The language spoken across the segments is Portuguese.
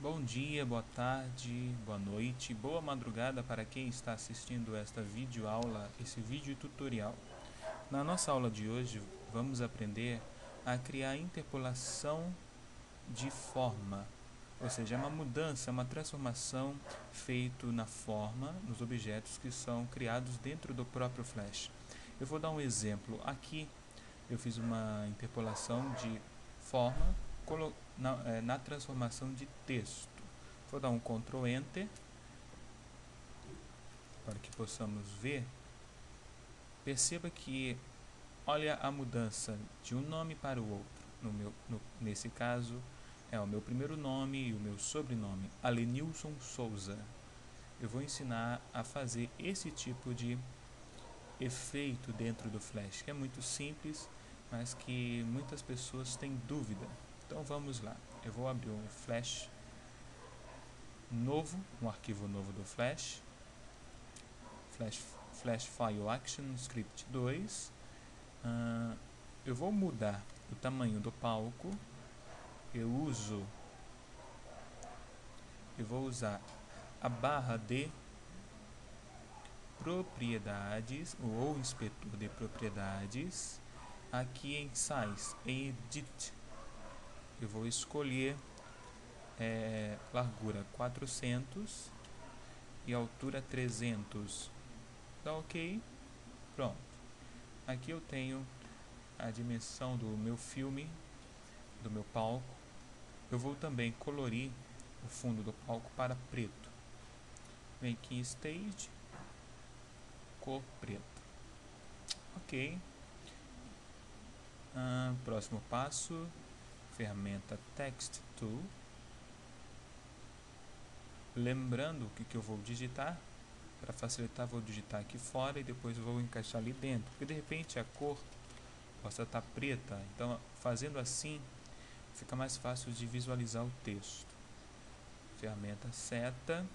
Bom dia, boa tarde, boa noite, boa madrugada para quem está assistindo esta videoaula, esse vídeo tutorial. Na nossa aula de hoje, vamos aprender a criar interpolação de forma, ou seja, uma mudança, uma transformação feita na forma, nos objetos que são criados dentro do próprio Flash. Eu vou dar um exemplo. Aqui eu fiz uma interpolação de forma na transformação de texto. Vou dar um Ctrl Enter para que possamos ver. Perceba que olha a mudança de um nome para o outro. Nesse caso é o meu primeiro nome e o meu sobrenome, Alenilson Souza. Eu vou ensinar a fazer esse tipo de efeito dentro do Flash, que é muito simples, mas que muitas pessoas têm dúvida. Então vamos lá. Eu vou abrir um Flash novo, um arquivo novo do Flash File Action Script 2. Eu vou mudar o tamanho do palco. Eu vou usar a barra de propriedades ou inspetor de propriedades. Aqui em Size, em Edit, eu vou escolher largura 400 e altura 300. Dá OK? Pronto. Aqui eu tenho a dimensão do meu filme, do meu palco. Eu vou também colorir o fundo do palco para preto. Vem aqui em Stage, cor preta. OK. Próximo passo, ferramenta Text Tool. Lembrando o que eu vou digitar. Para facilitar, vou digitar aqui fora e depois vou encaixar ali dentro, porque de repente a cor possa estar preta. Então, fazendo assim, fica mais fácil de visualizar o texto. Ferramenta seta.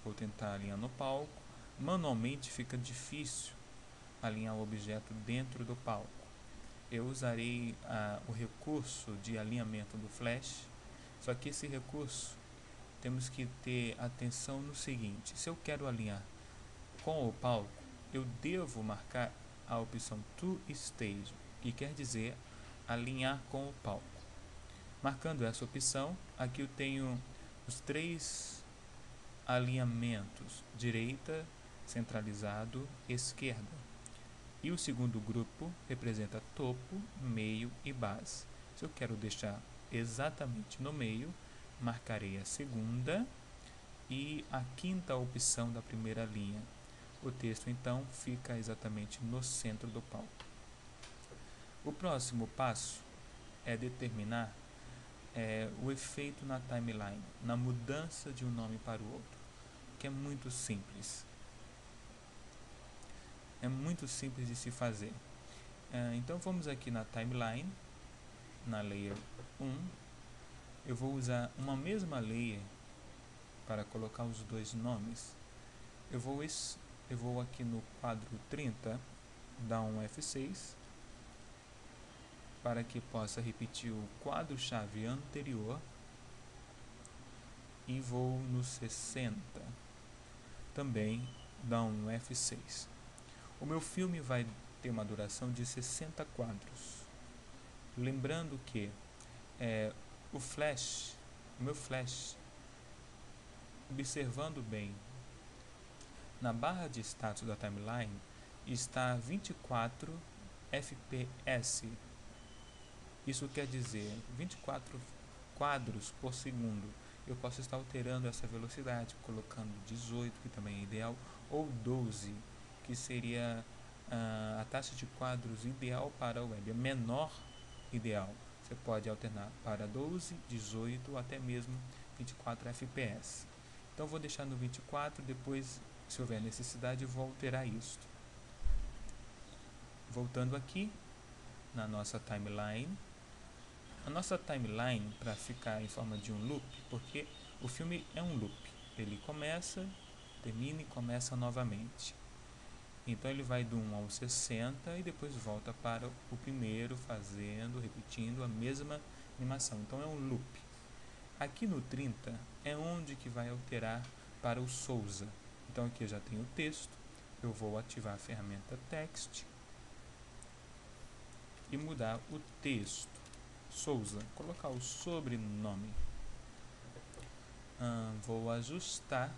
Vou tentar alinhar no palco. Manualmente fica difícil alinhar o objeto dentro do palco. Eu usarei o recurso de alinhamento do Flash, só que esse recurso temos que ter atenção no seguinte: se eu quero alinhar com o palco, eu devo marcar a opção To Stage, que quer dizer alinhar com o palco. Marcando essa opção, aqui eu tenho os 3 alinhamentos: direita, centralizado, esquerda. E o segundo grupo representa topo, meio e base. Se eu quero deixar exatamente no meio, marcarei a segunda e a quinta opção da primeira linha. O texto então fica exatamente no centro do palco. O próximo passo é determinar o efeito na timeline, na mudança de um nome para o outro, que é muito simples. É muito simples de se fazer. Então vamos aqui na timeline, na layer 1. Eu vou usar uma mesma layer para colocar os dois nomes. Eu vou aqui no quadro 30, dar um F6 para que possa repetir o quadro-chave anterior, e vou no 60, também dar um F6. O meu filme vai ter uma duração de 60 quadros. Lembrando que o meu Flash, observando bem, na barra de status da timeline está 24 FPS. Isso quer dizer 24 quadros por segundo. Eu posso estar alterando essa velocidade, colocando 18, que também é ideal, ou 12, que seria a taxa de quadros ideal para o web, a menor ideal. Você pode alternar para 12, 18 ou até mesmo 24 FPS. Então vou deixar no 24, depois, se houver necessidade, eu vou alterar isso. Voltando aqui na nossa timeline. A nossa timeline, para ficar em forma de um loop, porque o filme é um loop. Ele começa, termina e começa novamente. Então ele vai do 1 ao 60 e depois volta para o primeiro, repetindo a mesma animação. Então é um loop. Aqui no 30 é onde que vai alterar para o Souza. Então aqui eu já tenho o texto, eu vou ativar a ferramenta Text e mudar o texto. Souza, colocar o sobrenome. Vou ajustar,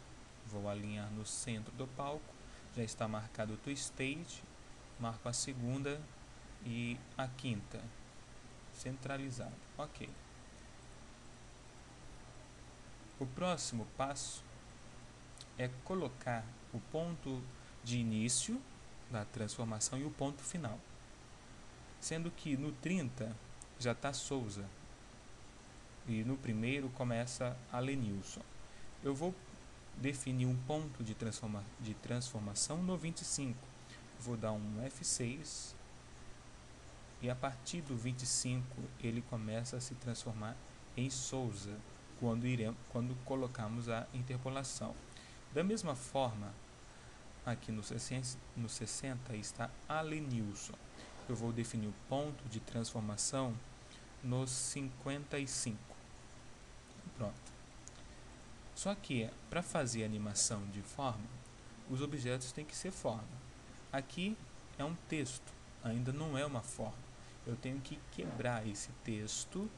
vou alinhar no centro do palco, já está marcado o to stage, marco a segunda e a quinta, centralizado, ok. O próximo passo é colocar o ponto de início da transformação e o ponto final, sendo que no 30 já está Souza e no primeiro começa Alenilson. Eu vou definir um ponto de transformação no 25. Vou dar um F6 e a partir do 25 ele começa a se transformar em Souza quando colocamos a interpolação. Da mesma forma, aqui no 60 está Alenilson. Eu vou definir o ponto de transformação no 55. Pronto. Só que para fazer a animação de forma, os objetos têm que ser forma. Aqui é um texto, ainda não é uma forma. Eu tenho que quebrar esse texto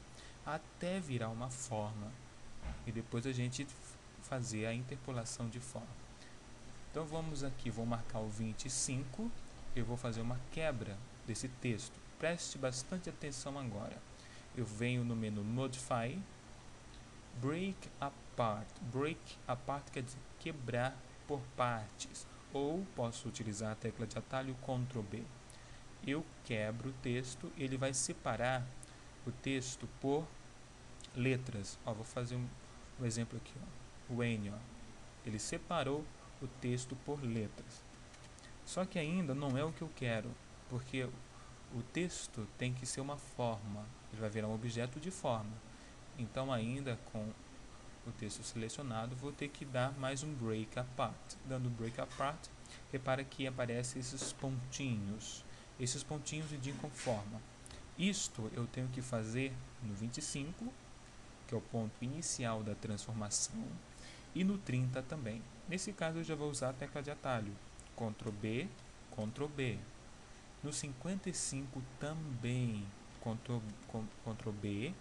até virar uma forma e depois a gente fazer a interpolação de forma. Então vamos aqui, vou marcar o 25, eu vou fazer uma quebra desse texto. Preste bastante atenção agora. Eu venho no menu Modify, Break Apart. Break Apart quer dizer quebrar por partes, ou posso utilizar a tecla de atalho Ctrl B. Eu quebro o texto, ele vai separar o texto por letras. Vou fazer um exemplo aqui. O N, ele separou o texto por letras. Só que ainda não é o que eu quero, porque o texto tem que ser uma forma, ele vai virar um objeto de forma. Então ainda com o texto selecionado, vou ter que dar mais um break apart. Dando break apart, repara que aparecem esses pontinhos. Esses pontinhos indicam forma. Isto eu tenho que fazer no 25, que é o ponto inicial da transformação, e no 30 também. Nesse caso eu já vou usar a tecla de atalho, Ctrl B, Ctrl B. No 55 também, Ctrl B,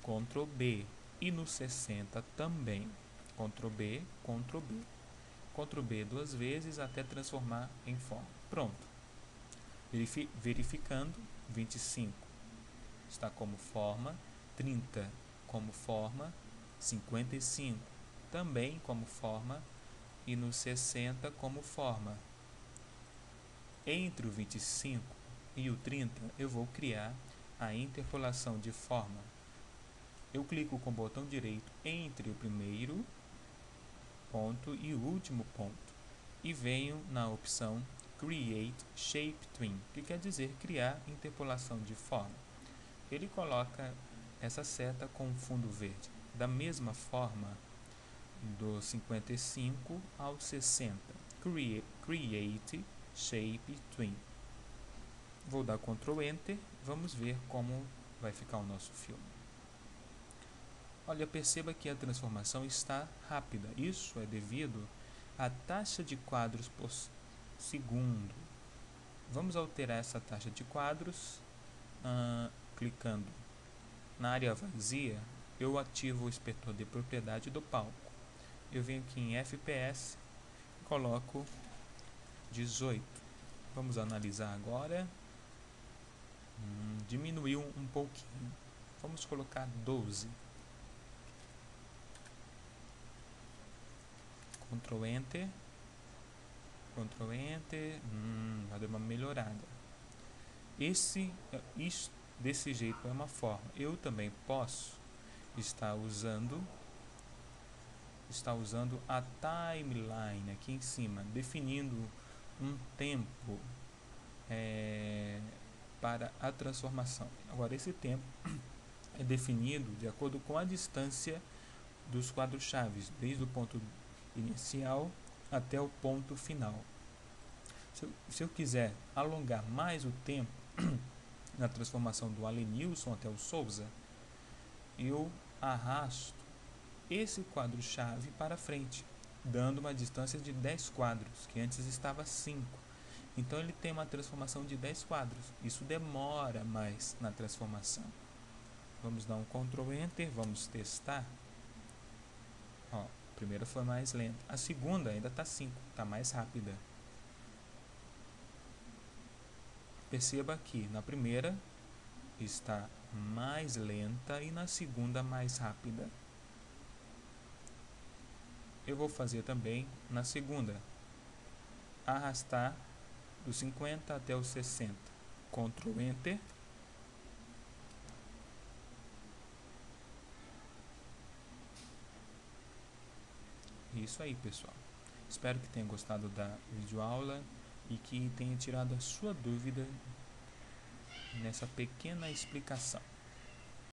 Ctrl B. E no 60 também, Ctrl B, Ctrl B. Ctrl B duas vezes até transformar em forma. Pronto. Verificando, 25 está como forma, 30 como forma, 55 também como forma e no 60 como forma. Entre o 25 e o 30 eu vou criar a interpolação de forma. Eu clico com o botão direito entre o primeiro ponto e o último ponto e venho na opção Create Shape Twin, que quer dizer criar interpolação de forma. Ele coloca essa seta com fundo verde, da mesma forma do 55 ao 60. Create Shape Twin. Vou dar Ctrl Enter, vamos ver como vai ficar o nosso filme. Olha, perceba que a transformação está rápida. Isso é devido à taxa de quadros por segundo. Vamos alterar essa taxa de quadros clicando na área vazia. Eu ativo o inspetor de propriedade do palco. Eu venho aqui em FPS e coloco 18. Vamos analisar agora. Diminuiu um pouquinho. Vamos colocar 12. Ctrl Enter. Ctrl Enter. Vai dar uma melhorada. Desse jeito é uma forma. Eu também posso estar usando a timeline aqui em cima, definindo um tempo para a transformação. Agora esse tempo é definido de acordo com a distância dos quadros-chave, desde o ponto inicial até o ponto final. Se eu quiser alongar mais o tempo na transformação do Alenilson até o Souza, eu arrasto esse quadro-chave para frente, dando uma distância de 10 quadros, que antes estava 5. Então ele tem uma transformação de 10 quadros. Isso demora mais na transformação. Vamos dar um Ctrl Enter, vamos testar. Ó, a primeira foi mais lenta. A segunda ainda está 5, está mais rápida. Perceba que na primeira está mais lenta e na segunda mais rápida. Eu vou fazer também na segunda. Arrastar dos 50 até os 60. Ctrl Enter. Isso aí, pessoal. Espero que tenha gostado da videoaula e que tenha tirado a sua dúvida nessa pequena explicação.